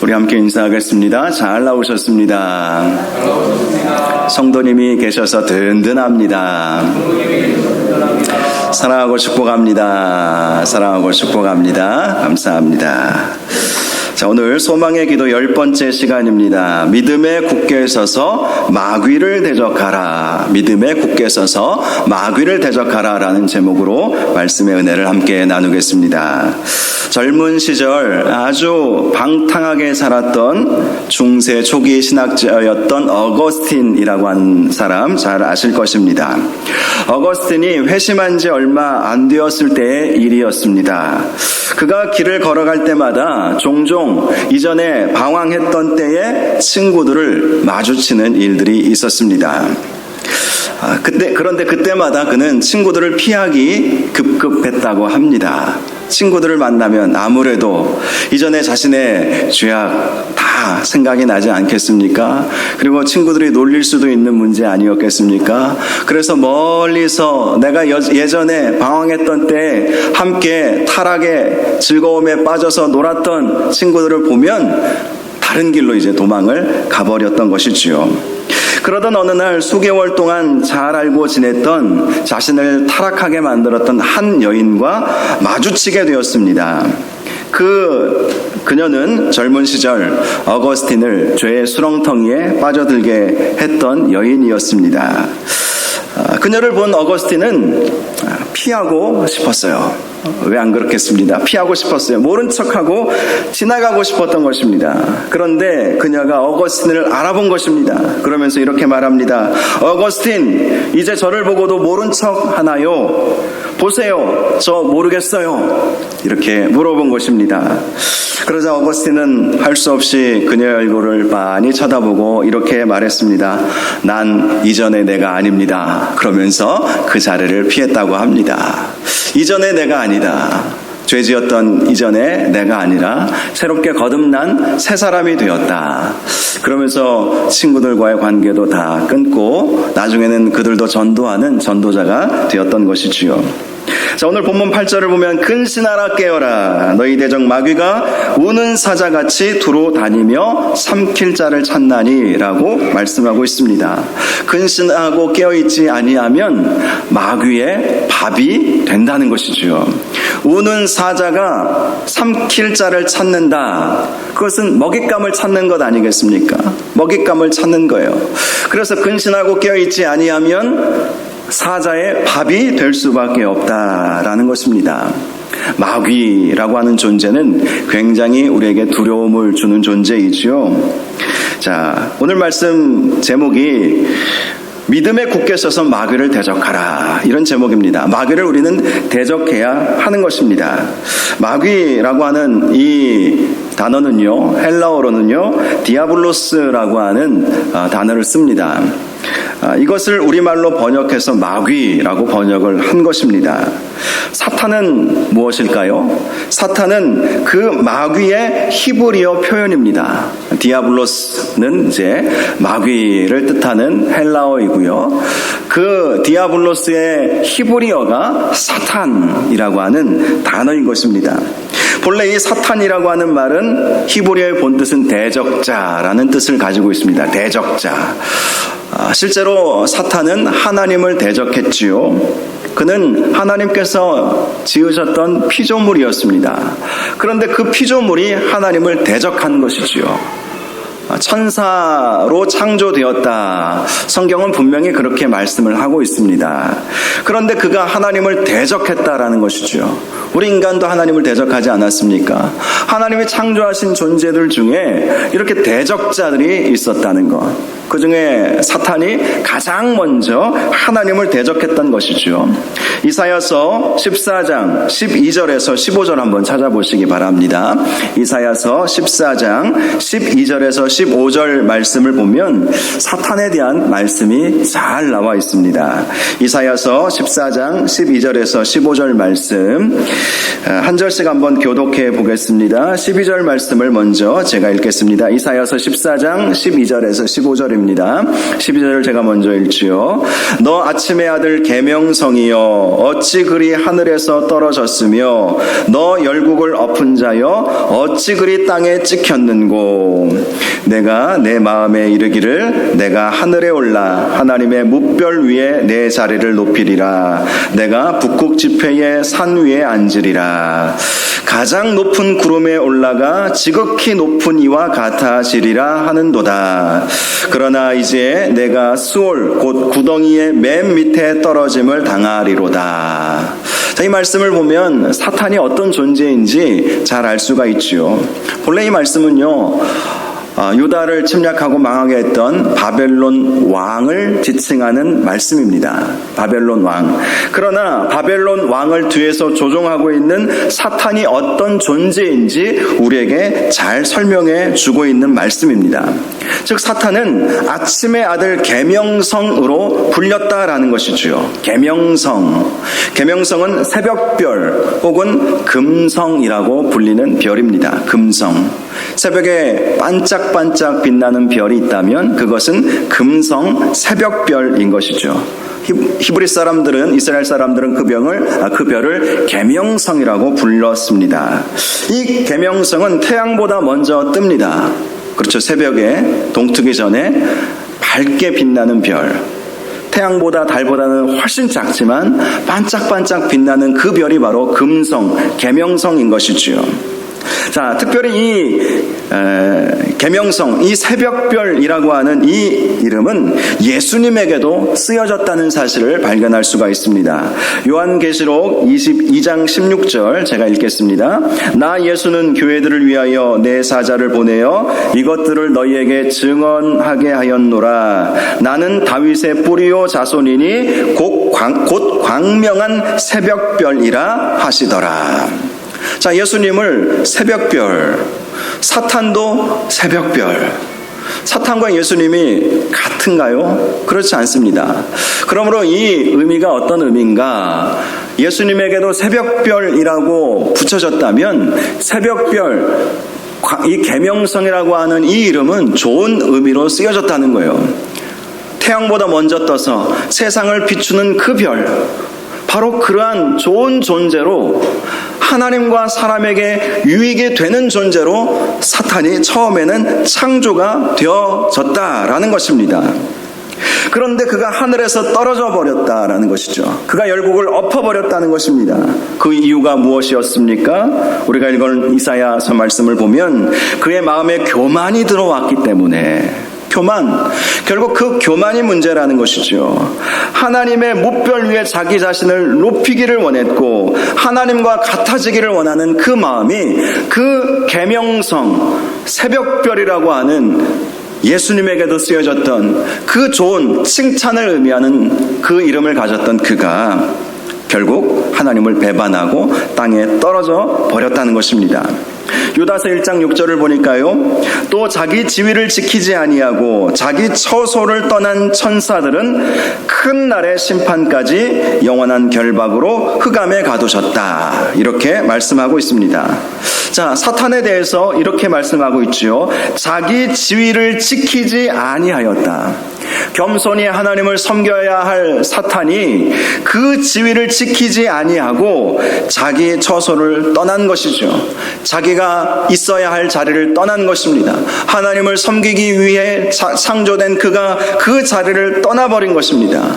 우리 함께 인사하겠습니다. 잘 나오셨습니다. 성도님이 계셔서 든든합니다. 사랑하고 축복합니다. 사랑하고 축복합니다. 감사합니다. 자, 오늘 소망의 기도 10번째 시간입니다. 믿음에 굳게 서서 마귀를 대적하라. 믿음에 굳게 서서 마귀를 대적하라 라는 제목으로 말씀의 은혜를 함께 나누겠습니다. 젊은 시절 아주 방탕하게 살았던 중세 초기 신학자였던 어거스틴이라고 하는 사람 잘 아실 것입니다. 어거스틴이 회심한 지 얼마 안 되었을 때의 일이었습니다. 그가 길을 걸어갈 때마다 종종 이전에 방황했던 때에 친구들을 마주치는 일들이 있었습니다. 그런데 그때마다 그는 친구들을 피하기 급급했다고 합니다. 친구들을 만나면 아무래도 이전에 자신의 죄악 다 생각이 나지 않겠습니까? 그리고 친구들이 놀릴 수도 있는 문제 아니었겠습니까? 그래서 멀리서 내가 예전에 방황했던 때 함께 타락에 즐거움에 빠져서 놀았던 친구들을 보면 다른 길로 이제 도망을 가버렸던 것이지요. 그러던 어느 날 수개월 동안 잘 알고 지냈던 자신을 타락하게 만들었던 한 여인과 마주치게 되었습니다. 그녀는 젊은 시절 어거스틴을 죄의 수렁텅이에 빠져들게 했던 여인이었습니다. 그녀를 본 어거스틴은 피하고 싶었어요. 왜 안 그렇겠습니다. 피하고 싶었어요. 모른 척하고 지나가고 싶었던 것입니다. 그런데 그녀가 어거스틴을 알아본 것입니다. 그러면서 이렇게 말합니다. 어거스틴, 이제 저를 보고도 모른 척 하나요? 보세요. 저 모르겠어요. 이렇게 물어본 것입니다. 그러자 어거스틴은 할 수 없이 그녀의 얼굴을 많이 쳐다보고 이렇게 말했습니다. 난 이전의 내가 아닙니다. 그러면서 그 자리를 피했다고 합니다. 이전의 내가 아니다. 죄지었던 이전의 내가 아니라 새롭게 거듭난 새 사람이 되었다. 그러면서 친구들과의 관계도 다 끊고 나중에는 그들도 전도하는 전도자가 되었던 것이지요. 자, 오늘 본문 8절을 보면 근신하라 깨어라. 너희 대적 마귀가 우는 사자같이 두루 다니며 삼킬 자를 찾나니 라고 말씀하고 있습니다. 근신하고 깨어있지 아니하면 마귀의 밥이 된다는 것이죠. 우는 사자가 삼킬 자를 찾는다. 그것은 먹잇감을 찾는 것 아니겠습니까? 먹잇감을 찾는 거예요. 그래서 근신하고 깨어있지 아니하면 사자의 밥이 될 수밖에 없다라는 것입니다. 마귀라고 하는 존재는 굉장히 우리에게 두려움을 주는 존재이지요. 자, 오늘 말씀 제목이 믿음에 굳게 서서 마귀를 대적하라, 이런 제목입니다. 마귀를 우리는 대적해야 하는 것입니다. 마귀라고 하는 이 단어는요, 헬라어로는요 디아블로스라고 하는 단어를 씁니다. 이것을 우리말로 번역해서 마귀라고 번역을 한 것입니다. 사탄은 무엇일까요? 사탄은 그 마귀의 히브리어 표현입니다. 디아블로스는 이제 마귀를 뜻하는 헬라어이고요. 그 디아블로스의 히브리어가 사탄이라고 하는 단어인 것입니다. 본래 이 사탄이라고 하는 말은 히브리어의 본뜻은 대적자라는 뜻을 가지고 있습니다. 대적자. 실제로 사탄은 하나님을 대적했지요. 그는 하나님께서 지으셨던 피조물이었습니다. 그런데 그 피조물이 하나님을 대적한 것이지요. 천사로 창조되었다. 성경은 분명히 그렇게 말씀을 하고 있습니다. 그런데 그가 하나님을 대적했다라는 것이죠. 우리 인간도 하나님을 대적하지 않았습니까? 하나님이 창조하신 존재들 중에 이렇게 대적자들이 있었다는 것. 그 중에 사탄이 가장 먼저 하나님을 대적했던 것이죠. 이사야서 14장 12절에서 15절 한번 찾아보시기 바랍니다. 이사야서 14장 12절에서 15절 말씀을 보면 사탄에 대한 말씀이 잘 나와 있습니다. 이사야서 14장 12절에서 15절 말씀 한 절씩 한번 교독해 보겠습니다. 12절 말씀을 먼저 제가 읽겠습니다. 이사야서 14장 12절에서 15절입니다. 12절을 제가 먼저 읽지요. 너 아침의 아들 계명성이여 어찌 그리 하늘에서 떨어졌으며 너 열국을 엎은 자여 어찌 그리 땅에 찍혔는고 내가 내 마음에 이르기를 내가 하늘에 올라 하나님의 뭇별 위에 내 자리를 높이리라 내가 북극 지폐의 산 위에 앉으리라 가장 높은 구름에 올라가 지극히 높은 이와 같아지리라 하는도다. 그러나 이제 내가 스올 곧 구덩이의 맨 밑에 떨어짐을 당하리로다. 자, 이 말씀을 보면 사탄이 어떤 존재인지 잘 알 수가 있지요. 본래 이 말씀은요, 유다를 침략하고 망하게 했던 바벨론 왕을 지칭하는 말씀입니다. 바벨론 왕. 그러나 바벨론 왕을 뒤에서 조종하고 있는 사탄이 어떤 존재인지 우리에게 잘 설명해 주고 있는 말씀입니다. 즉 사탄은 아침의 아들 계명성으로 불렸다라는 것이지요. 계명성은 새벽별 혹은 금성이라고 불리는 별입니다. 금성. 새벽에 반짝반짝 빛나는 별이 있다면 그것은 금성 새벽별인 것이죠. 히브리 사람들은 이스라엘 사람들은 그 별을 계명성이라고 불렀습니다. 이 계명성은 태양보다 먼저 뜹니다. 그렇죠. 새벽에 동트기 전에 밝게 빛나는 별. 태양보다 달보다는 훨씬 작지만 반짝반짝 빛나는 그 별이 바로 금성, 계명성인 것이지요. 자, 특별히 이 계명성, 이 새벽별이라고 하는 이 이름은 예수님에게도 쓰여졌다는 사실을 발견할 수가 있습니다. 요한계시록 22장 16절 제가 읽겠습니다. 나 예수는 교회들을 위하여 내 사자를 보내어 이것들을 너희에게 증언하게 하였노라. 나는 다윗의 뿌리요 자손이니 곧 광명한 새벽별이라 하시더라. 자, 예수님을 새벽별, 사탄도 새벽별. 사탄과 예수님이 같은가요? 그렇지 않습니다. 그러므로 이 의미가 어떤 의미인가? 예수님에게도 새벽별이라고 붙여졌다면 새벽별, 이 계명성이라고 하는 이 이름은 좋은 의미로 쓰여졌다는 거예요. 태양보다 먼저 떠서 세상을 비추는 그 별, 바로 그러한 좋은 존재로 하나님과 사람에게 유익이 되는 존재로 사탄이 처음에는 창조가 되어졌다라는 것입니다. 그런데 그가 하늘에서 떨어져 버렸다라는 것이죠. 그가 열국을 엎어버렸다는 것입니다. 그 이유가 무엇이었습니까? 우리가 읽은 이사야서 말씀을 보면 그의 마음에 교만이 들어왔기 때문에 결국 그 교만이 문제라는 것이죠. 하나님의 뭇별 위에 자기 자신을 높이기를 원했고 하나님과 같아지기를 원하는 그 마음이 그 계명성, 새벽별이라고 하는 예수님에게도 쓰여졌던 그 좋은 칭찬을 의미하는 그 이름을 가졌던 그가 결국 하나님을 배반하고 땅에 떨어져 버렸다는 것입니다. 유다서 1장 6절을 보니까요. 또 자기 지위를 지키지 아니하고 자기 처소를 떠난 천사들은 큰 날의 심판까지 영원한 결박으로 흑암에 가두셨다. 이렇게 말씀하고 있습니다. 자, 사탄에 대해서 이렇게 말씀하고 있지요. 자기 지위를 지키지 아니하였다. 겸손히 하나님을 섬겨야 할 사탄이 그 지위를 지키지 아니하고 자기 처소를 떠난 것이죠. 자기가 있어야 할 자리를 떠난 것입니다. 하나님을 섬기기 위해 창조된 그가 그 자리를 떠나버린 것입니다.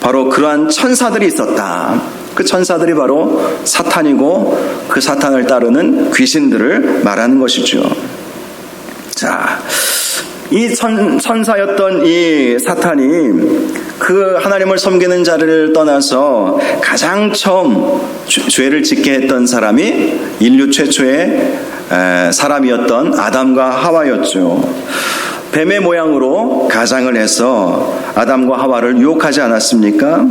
바로 그러한 천사들이 있었다. 그 천사들이 바로 사탄이고 그 사탄을 따르는 귀신들을 말하는 것이죠. 자, 이 천사였던 이 사탄이 그 하나님을 섬기는 자리를 떠나서 가장 처음 죄를 짓게 했던 사람이 인류 최초의 사람이었던 아담과 하와였죠. 뱀의 모양으로 가장을 해서 아담과 하와를 유혹하지 않았습니까?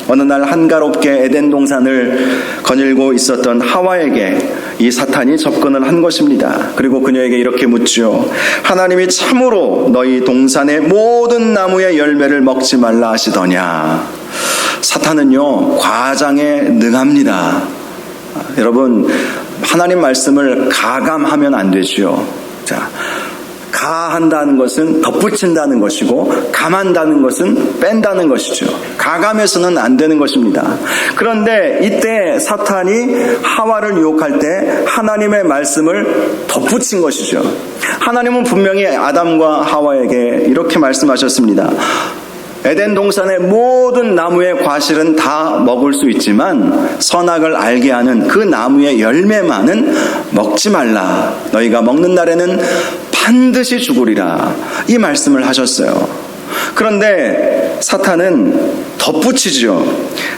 어느 날 한가롭게 에덴 동산을 거닐고 있었던 하와에게 이 사탄이 접근을 한 것입니다. 그리고 그녀에게 이렇게 묻죠. 하나님이 참으로 너희 동산의 모든 나무의 열매를 먹지 말라 하시더냐. 사탄은요, 과장에 능합니다. 여러분, 하나님 말씀을 가감하면 안 되죠. 자, 가한다는 것은 덧붙인다는 것이고, 감한다는 것은 뺀다는 것이죠. 가감해서는 안 되는 것입니다. 그런데 이때 사탄이 하와를 유혹할 때 하나님의 말씀을 덧붙인 것이죠. 하나님은 분명히 아담과 하와에게 이렇게 말씀하셨습니다. 에덴 동산의 모든 나무의 과실은 다 먹을 수 있지만 선악을 알게 하는 그 나무의 열매만은 먹지 말라. 너희가 먹는 날에는 반드시 죽으리라. 이 말씀을 하셨어요. 그런데 사탄은 덧붙이죠.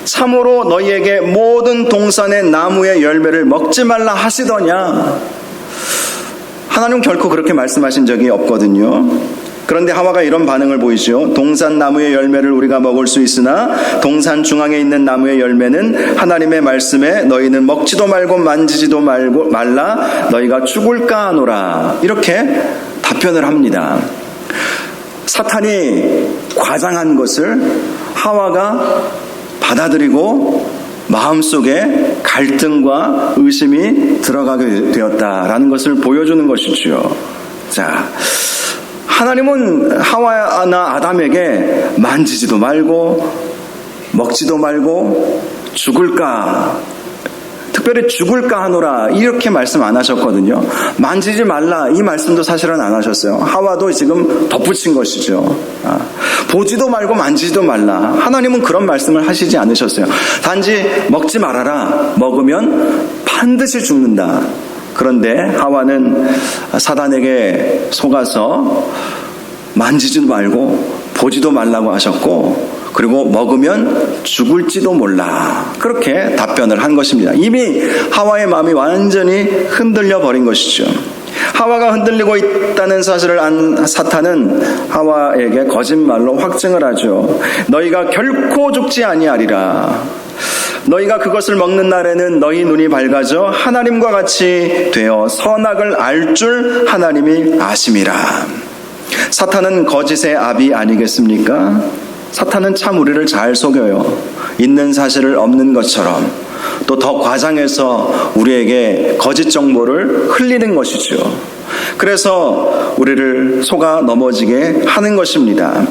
참으로 너희에게 모든 동산의 나무의 열매를 먹지 말라 하시더냐. 하나님은 결코 그렇게 말씀하신 적이 없거든요. 그런데 하와가 이런 반응을 보이죠. 동산 나무의 열매를 우리가 먹을 수 있으나 동산 중앙에 있는 나무의 열매는 하나님의 말씀에 너희는 먹지도 말고 만지지도 말라 너희가 죽을까 하노라. 이렇게 답변을 합니다. 사탄이 과장한 것을 하와가 받아들이고 마음속에 갈등과 의심이 들어가게 되었다라는 것을 보여주는 것이죠. 자, 하나님은 하와나 아담에게 만지지도 말고 먹지도 말고 죽을까, 특별히 죽을까 하노라 이렇게 말씀 안 하셨거든요. 만지지 말라 이 말씀도 사실은 안 하셨어요. 하와도 지금 덧붙인 것이죠. 보지도 말고 만지지도 말라. 하나님은 그런 말씀을 하시지 않으셨어요. 단지 먹지 말아라. 먹으면 반드시 죽는다. 그런데 하와는 사단에게 속아서 만지지도 말고 보지도 말라고 하셨고, 그리고 먹으면 죽을지도 몰라. 그렇게 답변을 한 것입니다. 이미 하와의 마음이 완전히 흔들려 버린 것이죠. 하와가 흔들리고 있다는 사실을 안 사탄은 하와에게 거짓말로 확증을 하죠. 너희가 결코 죽지 아니하리라. 너희가 그것을 먹는 날에는 너희 눈이 밝아져 하나님과 같이 되어 선악을 알 줄 하나님이 아심이라. 사탄은 거짓의 아비 아니겠습니까? 사탄은 참 우리를 잘 속여요. 있는 사실을 없는 것처럼, 또 더 과장해서 우리에게 거짓 정보를 흘리는 것이죠. 그래서 우리를 속아 넘어지게 하는 것입니다.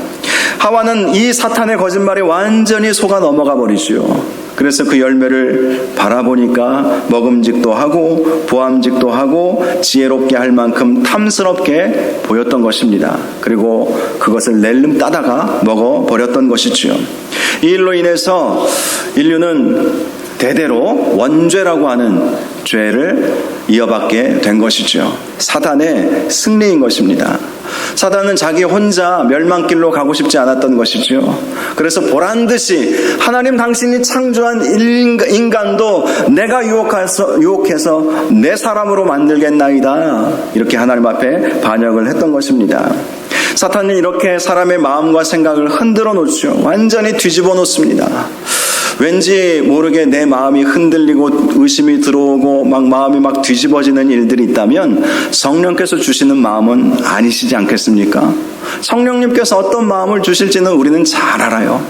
하와는 이 사탄의 거짓말에 완전히 속아 넘어가 버리죠. 그래서 그 열매를 바라보니까 먹음직도 하고 보암직도 하고 지혜롭게 할 만큼 탐스럽게 보였던 것입니다. 그리고 그것을 낼름 따다가 먹어버렸던 것이지요. 이 일로 인해서 인류는 대대로 원죄라고 하는 죄를 이어받게 된 것이죠. 사단의 승리인 것입니다. 사단은 자기 혼자 멸망길로 가고 싶지 않았던 것이죠. 그래서 보란듯이 하나님 당신이 창조한 인간도 내가 유혹해서 내 사람으로 만들겠나이다. 이렇게 하나님 앞에 반역을 했던 것입니다. 사탄은 이렇게 사람의 마음과 생각을 흔들어 놓죠. 완전히 뒤집어 놓습니다. 왠지 모르게 내 마음이 흔들리고 의심이 들어오고 마음이 뒤집어지는 일들이 있다면 성령께서 주시는 마음은 아니시지 않겠습니까? 성령님께서 어떤 마음을 주실지는 우리는 잘 알아요.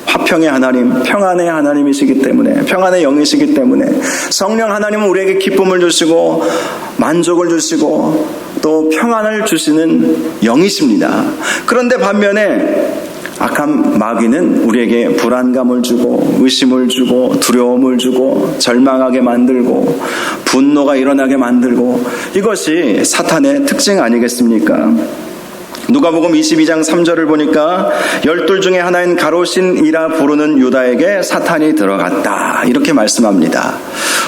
화평의 하나님, 평안의 하나님이시기 때문에, 평안의 영이시기 때문에 성령 하나님은 우리에게 기쁨을 주시고 만족을 주시고 또 평안을 주시는 영이십니다. 그런데 반면에 악한 마귀는 우리에게 불안감을 주고 의심을 주고 두려움을 주고 절망하게 만들고 분노가 일어나게 만들고, 이것이 사탄의 특징 아니겠습니까? 누가복음 22장 3절을 보니까 12 중에 하나인 가롯신이라 부르는 유다에게 사탄이 들어갔다 이렇게 말씀합니다.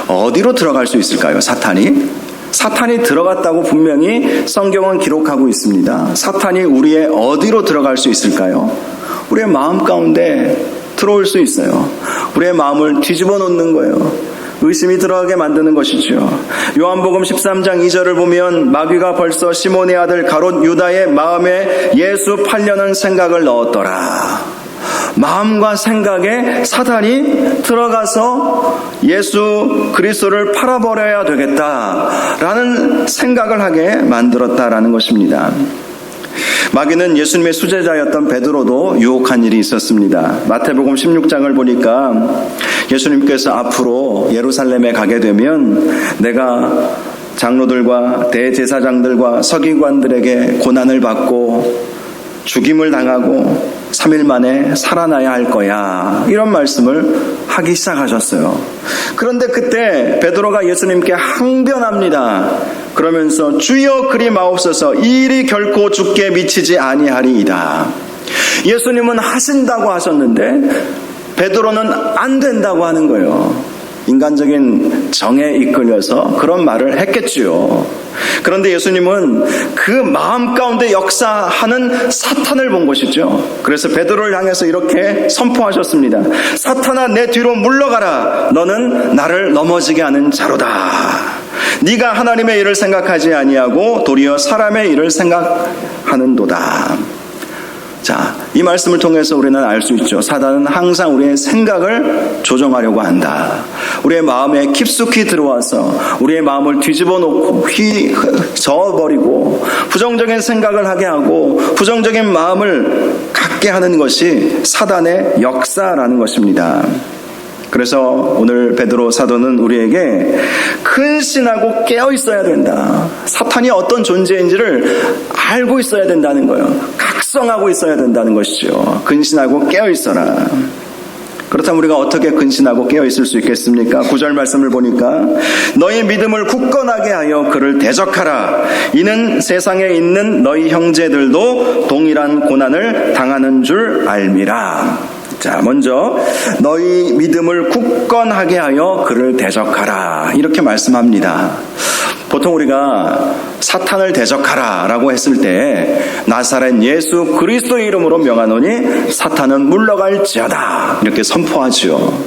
어디로 들어갈 수 있을까요? 사탄이 들어갔다고 분명히 성경은 기록하고 있습니다. 사탄이 우리의 어디로 들어갈 수 있을까요? 우리의 마음 가운데 들어올 수 있어요. 우리의 마음을 뒤집어 놓는 거예요. 의심이 들어가게 만드는 것이죠. 요한복음 13장 2절을 보면 마귀가 벌써 시몬의 아들 가롯 유다의 마음에 예수 팔려는 생각을 넣었더라. 마음과 생각에 사탄이 들어가서 예수 그리스도를 팔아버려야 되겠다라는 생각을 하게 만들었다라는 것입니다. 마귀는 예수님의 수제자였던 베드로도 유혹한 일이 있었습니다. 마태복음 16장을 보니까 예수님께서 앞으로 예루살렘에 가게 되면 내가 장로들과 대제사장들과 서기관들에게 고난을 받고 죽임을 당하고 3일 만에 살아나야 할 거야, 이런 말씀을 하기 시작하셨어요. 그런데 그때 베드로가 예수님께 항변합니다. 그러면서 주여 그리 마옵소서, 이 일이 결코 죽게 미치지 아니하리이다. 예수님은 하신다고 하셨는데 베드로는 안 된다고 하는 거예요. 인간적인 정에 이끌려서 그런 말을 했겠지요. 그런데 예수님은 그 마음 가운데 역사하는 사탄을 본 것이죠. 그래서 베드로를 향해서 이렇게 선포하셨습니다. 사탄아, 내 뒤로 물러가라. 너는 나를 넘어지게 하는 자로다. 네가 하나님의 일을 생각하지 아니하고 도리어 사람의 일을 생각하는도다. 자, 이 말씀을 통해서 우리는 알 수 있죠. 사단은 항상 우리의 생각을 조정하려고 한다. 우리의 마음에 깊숙이 들어와서 우리의 마음을 뒤집어 놓고 저어버리고 부정적인 생각을 하게 하고 부정적인 마음을 갖게 하는 것이 사단의 역사라는 것입니다. 그래서 오늘 베드로 사도는 우리에게 근신하고 깨어 있어야 된다. 사탄이 어떤 존재인지를 알고 있어야 된다는 거예요. 각성하고 있어야 된다는 것이죠. 근신하고 깨어 있어라. 그렇다면 우리가 어떻게 근신하고 깨어 있을 수 있겠습니까? 9절 말씀을 보니까 너희 믿음을 굳건하게 하여 그를 대적하라. 이는 세상에 있는 너희 형제들도 동일한 고난을 당하는 줄 알미라. 자, 먼저 너희 믿음을 굳건하게 하여 그를 대적하라, 이렇게 말씀합니다. 보통 우리가 사탄을 대적하라 라고 했을 때 나사렛 예수 그리스도의 이름으로 명하노니 사탄은 물러갈지어다, 이렇게 선포하죠.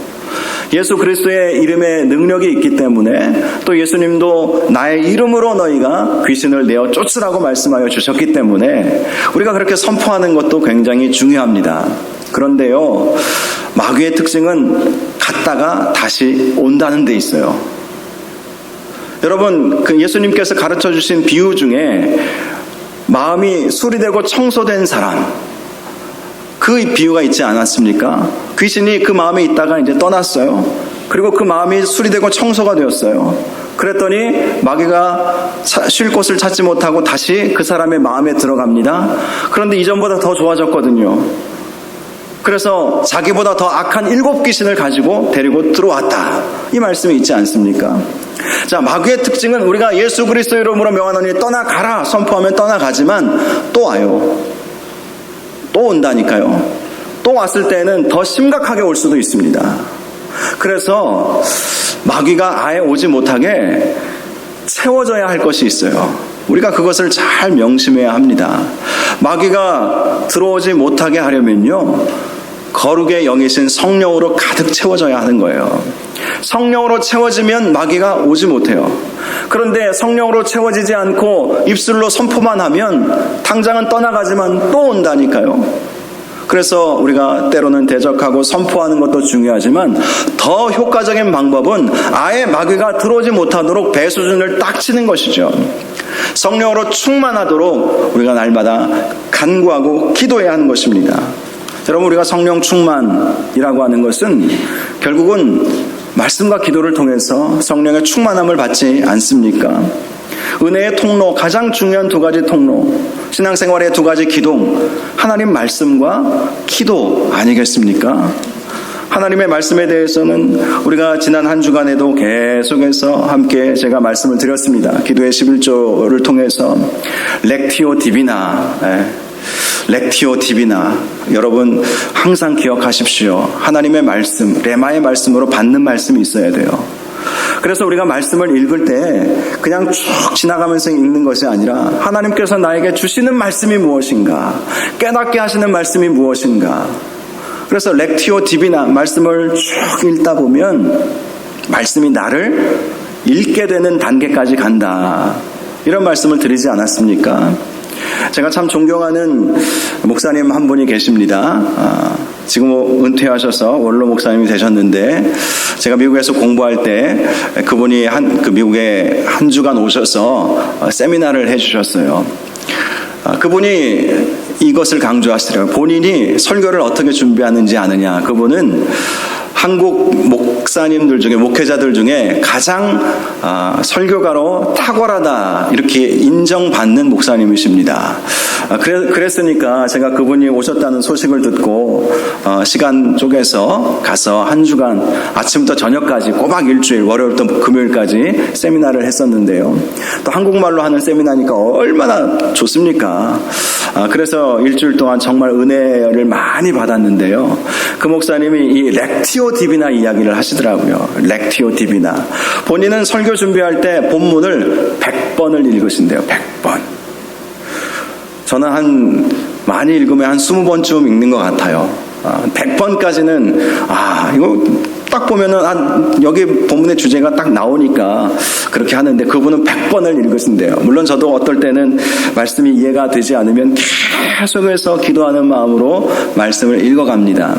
예수 그리스도의 이름에 능력이 있기 때문에, 또 예수님도 나의 이름으로 너희가 귀신을 내어 쫓으라고 말씀하여 주셨기 때문에 우리가 그렇게 선포하는 것도 굉장히 중요합니다. 그런데요, 마귀의 특징은 갔다가 다시 온다는 데 있어요. 여러분, 그 예수님께서 가르쳐 주신 비유 중에 마음이 수리되고 청소된 사람, 그 비유가 있지 않았습니까? 귀신이 그 마음에 있다가 이제 떠났어요. 그리고 그 마음이 수리되고 청소가 되었어요. 그랬더니 마귀가 쉴 곳을 찾지 못하고 다시 그 사람의 마음에 들어갑니다. 그런데 이전보다 더 좋아졌거든요. 그래서 자기보다 더 악한 7 귀신을 가지고 데리고 들어왔다, 이 말씀이 있지 않습니까? 자, 마귀의 특징은 우리가 예수 그리스도 이름으로 명하노니 떠나가라 선포하면 떠나가지만 또 와요. 또 온다니까요. 또 왔을 때는 더 심각하게 올 수도 있습니다. 그래서 마귀가 아예 오지 못하게 채워져야 할 것이 있어요. 우리가 그것을 잘 명심해야 합니다. 마귀가 들어오지 못하게 하려면요, 거룩의 영이신 성령으로 가득 채워져야 하는 거예요. 성령으로 채워지면 마귀가 오지 못해요. 그런데 성령으로 채워지지 않고 입술로 선포만 하면 당장은 떠나가지만 또 온다니까요. 그래서 우리가 때로는 대적하고 선포하는 것도 중요하지만 더 효과적인 방법은 아예 마귀가 들어오지 못하도록 배 수준을 딱 치는 것이죠. 성령으로 충만하도록 우리가 날마다 간구하고 기도해야 하는 것입니다. 여러분, 우리가 성령 충만이라고 하는 것은 결국은 말씀과 기도를 통해서 성령의 충만함을 받지 않습니까? 은혜의 통로, 가장 중요한 2가지 통로, 신앙생활의 2가지 기둥, 하나님 말씀과 기도 아니겠습니까? 하나님의 말씀에 대해서는 우리가 지난 한 주간에도 계속해서 함께 제가 말씀을 드렸습니다. 기도의 11조를 통해서 렉티오 디비나, 렉티오 디비나, 여러분 항상 기억하십시오. 하나님의 말씀, 레마의 말씀으로 받는 말씀이 있어야 돼요. 그래서 우리가 말씀을 읽을 때 그냥 쭉 지나가면서 읽는 것이 아니라 하나님께서 나에게 주시는 말씀이 무엇인가, 깨닫게 하시는 말씀이 무엇인가. 그래서 렉티오 디비나, 말씀을 쭉 읽다 보면 말씀이 나를 읽게 되는 단계까지 간다, 이런 말씀을 드리지 않았습니까? 제가 참 존경하는 목사님 한 분이 계십니다. 지금 은퇴하셔서 원로 목사님이 되셨는데, 제가 미국에서 공부할 때 그분이 미국에 한 주간 오셔서 세미나를 해주셨어요. 그분이 이것을 강조하시더라고요. 본인이 설교를 어떻게 준비하는지 아느냐. 그분은 한국 목사님들 중에, 목회자들 중에 가장 설교가로 탁월하다 이렇게 인정받는 목사님이십니다. 그랬으니까 제가 그분이 오셨다는 소식을 듣고 시간 쪼개서 가서 한 주간 아침부터 저녁까지 꼬박 일주일, 월요일부터 금요일까지 세미나를 했었는데요. 또 한국말로 하는 세미나니까 얼마나 좋습니까? 그래서 일주일 동안 정말 은혜를 많이 받았는데요. 그 목사님이 이 렉티오 디비나 이야기를 하시더라고요. 렉티오 디비나. 본인은 설교 준비할 때 본문을 100번을 읽으신대요. 100번. 저는 많이 읽으면 한 20번쯤 읽는 것 같아요. 100번까지는, 이거 딱 보면은, 여기 본문의 주제가 딱 나오니까 그렇게 하는데, 그분은 100번을 읽으신대요. 물론 저도 어떨 때는 말씀이 이해가 되지 않으면 계속해서 기도하는 마음으로 말씀을 읽어갑니다.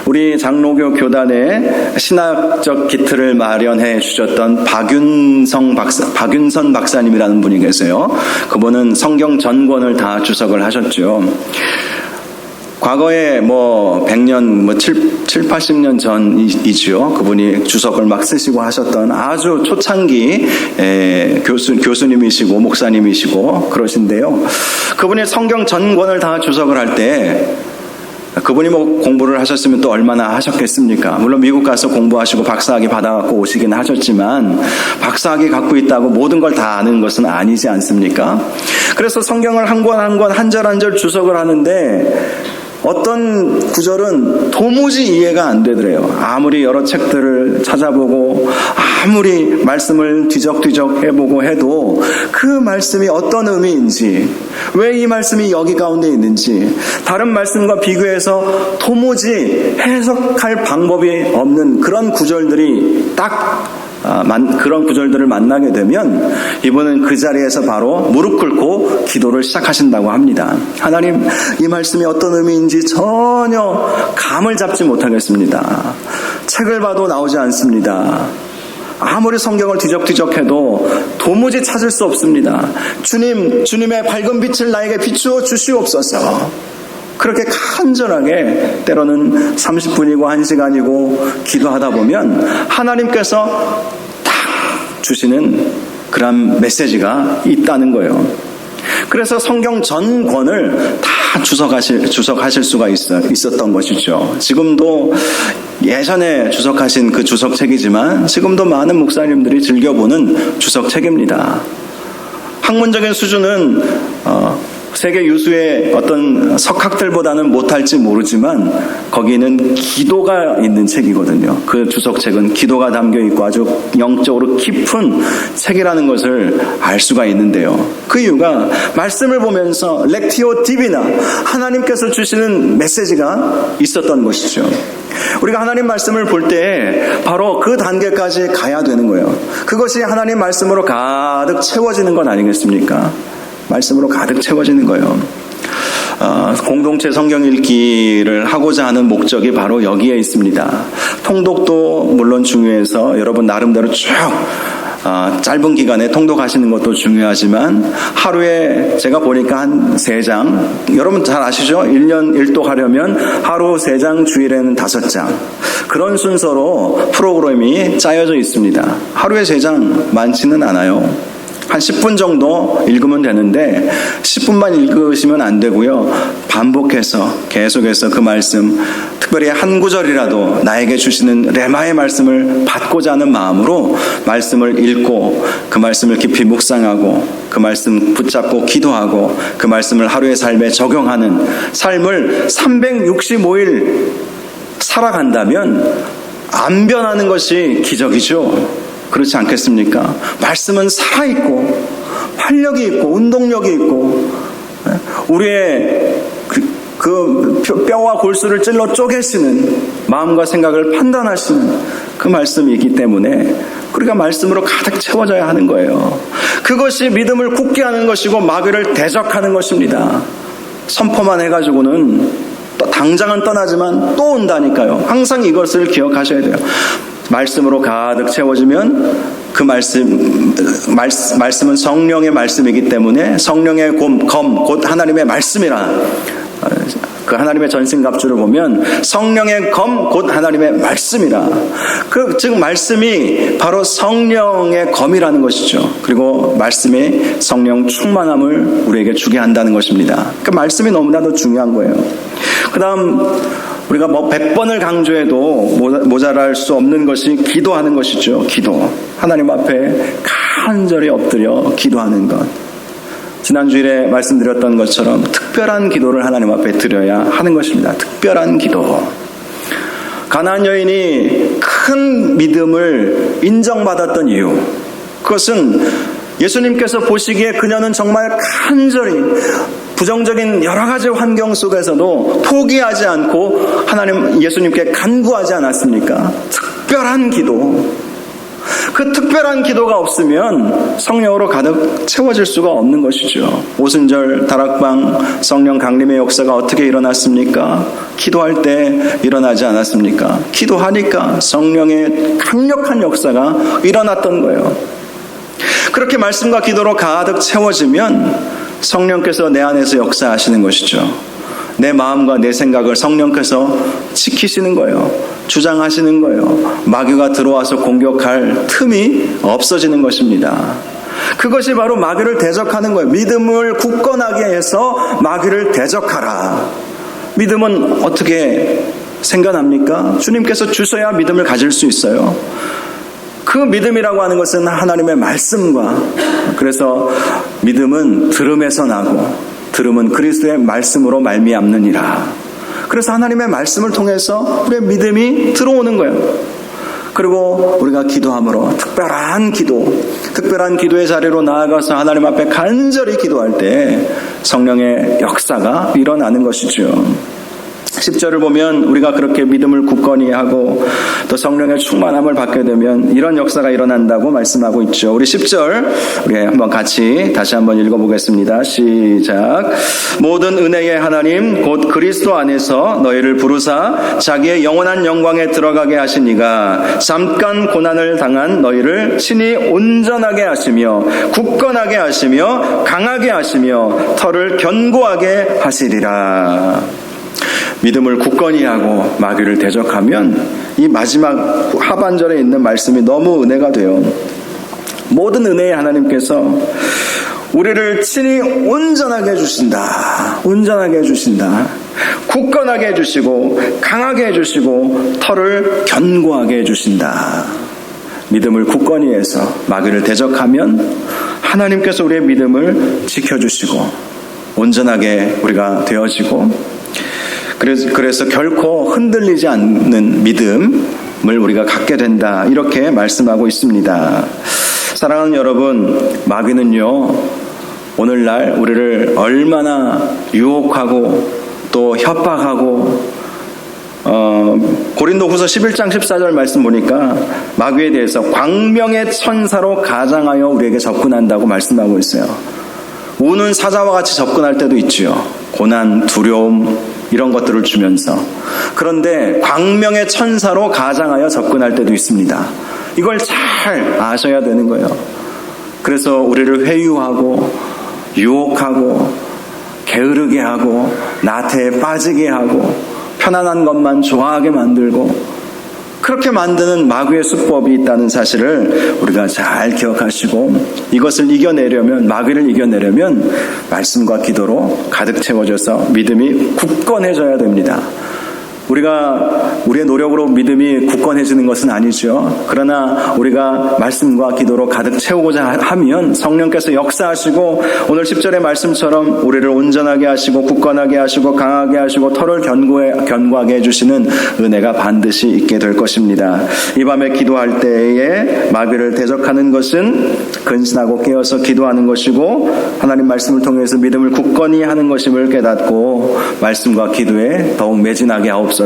우리 장로교 교단에 신학적 기틀을 마련해 주셨던 박윤선 박사님이라는 분이 계세요. 그분은 성경 전권을 다 주석을 하셨죠. 과거에 100년, 7, 80년 전이지요. 그분이 주석을 막 쓰시고 하셨던 아주 초창기 교수님이시고 목사님이시고 그러신데요. 그분이 성경 전권을 다 주석을 할 때, 그분이 공부를 하셨으면 또 얼마나 하셨겠습니까? 물론 미국 가서 공부하시고 박사학위 받아갖고 오시긴 하셨지만, 박사학위 갖고 있다고 모든 걸 다 아는 것은 아니지 않습니까? 그래서 성경을 한 권 한 권 한 절 한 절 주석을 하는데, 어떤 구절은 도무지 이해가 안 되더래요. 아무리 여러 책들을 찾아보고 아무리 말씀을 뒤적뒤적 해보고 해도 그 말씀이 어떤 의미인지, 왜 이 말씀이 여기 가운데 있는지, 다른 말씀과 비교해서 도무지 해석할 방법이 없는 그런 구절들이 그런 구절들을 만나게 되면 이분은 그 자리에서 바로 무릎 꿇고 기도를 시작하신다고 합니다. 하나님, 이 말씀이 어떤 의미인지 전혀 감을 잡지 못하겠습니다. 책을 봐도 나오지 않습니다. 아무리 성경을 뒤적뒤적해도 도무지 찾을 수 없습니다. 주님의 밝은 빛을 나에게 비추어 주시옵소서. 그렇게 간절하게 때로는 30분이고 1시간이고 기도하다 보면 하나님께서 딱 주시는 그런 메시지가 있다는 거예요. 그래서 성경 전권을 다 주석하실 수가 있었던 것이죠. 지금도 예전에 주석하신 그 주석책이지만 지금도 많은 목사님들이 즐겨보는 주석책입니다. 학문적인 수준은 세계 유수의 어떤 석학들보다는 못할지 모르지만 거기는 기도가 있는 책이거든요. 그 주석책은 기도가 담겨 있고 아주 영적으로 깊은 책이라는 것을 알 수가 있는데요. 그 이유가 말씀을 보면서 렉티오 디비나, 하나님께서 주시는 메시지가 있었던 것이죠. 우리가 하나님 말씀을 볼 때 바로 그 단계까지 가야 되는 거예요. 그것이 하나님 말씀으로 가득 채워지는 것 아니겠습니까? 말씀으로 가득 채워지는 거예요. 공동체 성경 읽기를 하고자 하는 목적이 바로 여기에 있습니다. 통독도 물론 중요해서 여러분 나름대로 쭉 짧은 기간에 통독하시는 것도 중요하지만 하루에 제가 보니까 한 3장, 여러분 잘 아시죠? 1년 1독 하려면 하루 3장, 주일에는 5장, 그런 순서로 프로그램이 짜여져 있습니다. 하루에 3장 많지는 않아요. 한 10분 정도 읽으면 되는데 10분만 읽으시면 안 되고요. 반복해서 계속해서 그 말씀, 특별히 한 구절이라도 나에게 주시는 레마의 말씀을 받고자 하는 마음으로 말씀을 읽고 그 말씀을 깊이 묵상하고 그 말씀 붙잡고 기도하고 그 말씀을 하루의 삶에 적용하는 삶을 365일 살아간다면 안 변하는 것이 기적이죠. 그렇지 않겠습니까? 말씀은 살아있고 활력이 있고 운동력이 있고 우리의 그 뼈와 골수를 찔러 쪼개시는 마음과 생각을 판단하시는 그 말씀이 있기 때문에 우리가 말씀으로 가득 채워져야 하는 거예요. 그것이 믿음을 굳게 하는 것이고 마귀를 대적하는 것입니다. 선포만 해가지고는 또 당장은 떠나지만 또 온다니까요. 항상 이것을 기억하셔야 돼요. 말씀으로 가득 채워지면 그 말씀은 성령의 말씀이기 때문에 성령의 검, 곧 하나님의 말씀이라, 그 하나님의 전신갑주를 보면 성령의 검, 곧 하나님의 말씀이라. 즉 말씀이 바로 성령의 검이라는 것이죠. 그리고 말씀이 성령 충만함을 우리에게 주게 한다는 것입니다. 그 말씀이 너무나도 중요한 거예요. 그 다음 우리가 100번을 강조해도 모자랄 수 없는 것이 기도하는 것이죠. 기도. 하나님 앞에 간절히 엎드려 기도하는 것. 지난주일에 말씀드렸던 것처럼 특별한 기도를 하나님 앞에 드려야 하는 것입니다. 특별한 기도. 가나안 여인이 큰 믿음을 인정받았던 이유, 그것은 예수님께서 보시기에 그녀는 정말 간절히 부정적인 여러 가지 환경 속에서도 포기하지 않고 하나님 예수님께 간구하지 않았습니까? 특별한 기도. 그 특별한 기도가 없으면 성령으로 가득 채워질 수가 없는 것이죠. 오순절 다락방 성령 강림의 역사가 어떻게 일어났습니까? 기도할 때 일어나지 않았습니까? 기도하니까 성령의 강력한 역사가 일어났던 거예요. 그렇게 말씀과 기도로 가득 채워지면 성령께서 내 안에서 역사하시는 것이죠. 내 마음과 내 생각을 성령께서 지키시는 거예요. 주장하시는 거예요. 마귀가 들어와서 공격할 틈이 없어지는 것입니다. 그것이 바로 마귀를 대적하는 거예요. 믿음을 굳건하게 해서 마귀를 대적하라. 믿음은 어떻게 생겨납니까? 주님께서 주셔야 믿음을 가질 수 있어요. 그 믿음이라고 하는 것은 하나님의 말씀과, 그래서 믿음은 들음에서 나고 들음은 그리스도의 말씀으로 말미암느니라. 그래서 하나님의 말씀을 통해서 우리의 믿음이 들어오는 거예요. 그리고 우리가 기도함으로 특별한 기도의 자리로 나아가서 하나님 앞에 간절히 기도할 때 성령의 역사가 일어나는 것이죠. 10절을 보면 우리가 그렇게 믿음을 굳건히 하고 또 성령의 충만함을 받게 되면 이런 역사가 일어난다고 말씀하고 있죠. 우리 10절 우리 한번 같이 다시 한번 읽어보겠습니다. 시작. 모든 은혜의 하나님 곧 그리스도 안에서 너희를 부르사 자기의 영원한 영광에 들어가게 하신 이가 잠깐 고난을 당한 너희를 친히 온전하게 하시며 굳건하게 하시며 강하게 하시며 터를 견고하게 하시리라. 믿음을 굳건히 하고 마귀를 대적하면 이 마지막 하반절에 있는 말씀이 너무 은혜가 돼요. 모든 은혜의 하나님께서 우리를 친히 온전하게 해주신다. 온전하게 해주신다. 굳건하게 해주시고 강하게 해주시고 털을 견고하게 해주신다. 믿음을 굳건히 해서 마귀를 대적하면 하나님께서 우리의 믿음을 지켜주시고 온전하게 우리가 되어지고 그래서 결코 흔들리지 않는 믿음을 우리가 갖게 된다. 이렇게 말씀하고 있습니다. 사랑하는 여러분, 마귀는요, 오늘날 우리를 얼마나 유혹하고 또 협박하고 고린도후서 11장 14절 말씀 보니까 마귀에 대해서 광명의 천사로 가장하여 우리에게 접근한다고 말씀하고 있어요. 우는 사자와 같이 접근할 때도 있지요. 고난, 두려움 이런 것들을 주면서. 그런데 광명의 천사로 가장하여 접근할 때도 있습니다. 이걸 잘 아셔야 되는 거예요. 그래서 우리를 회유하고 유혹하고 게으르게 하고 나태에 빠지게 하고 편안한 것만 좋아하게 만들고 그렇게 만드는 마귀의 수법이 있다는 사실을 우리가 잘 기억하시고 이것을 이겨내려면, 마귀를 이겨내려면 말씀과 기도로 가득 채워져서 믿음이 굳건해져야 됩니다. 우리가 우리의 노력으로 믿음이 굳건해지는 것은 아니죠. 그러나 우리가 말씀과 기도로 가득 채우고자 하면 성령께서 역사하시고 오늘 10절의 말씀처럼 우리를 온전하게 하시고 굳건하게 하시고 강하게 하시고 털을 견고하게 해주시는 은혜가 반드시 있게 될 것입니다. 이 밤에 기도할 때에 마귀를 대적하는 것은 근신하고 깨어서 기도하는 것이고 하나님 말씀을 통해서 믿음을 굳건히 하는 것임을 깨닫고 말씀과 기도에 더욱 매진하게 하옵소서.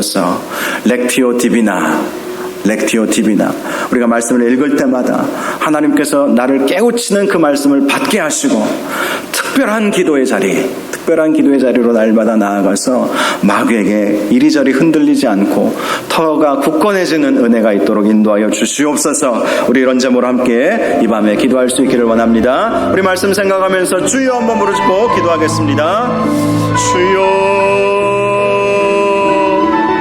렉티오 디비나, 렉티오 TV나 우리가 말씀을 읽을 때마다 하나님께서 나를 깨우치는 그 말씀을 받게 하시고 특별한 기도의 자리로 날마다 나아가서 마귀에게 이리저리 흔들리지 않고 터가 굳건해지는 은혜가 있도록 인도하여 주시옵소서. 우리 이런 제목으로 함께 이 밤에 기도할 수 있기를 원합니다. 우리 말씀 생각하면서 주여 한번 부르짖고 기도하겠습니다. 주여,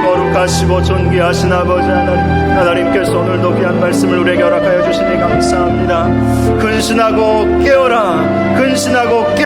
거룩하시고 존귀하신 아버지 하나님께서 오늘도 귀한 말씀을 우리에게 허락하여 주시니 감사합니다. 근신하고 깨어라.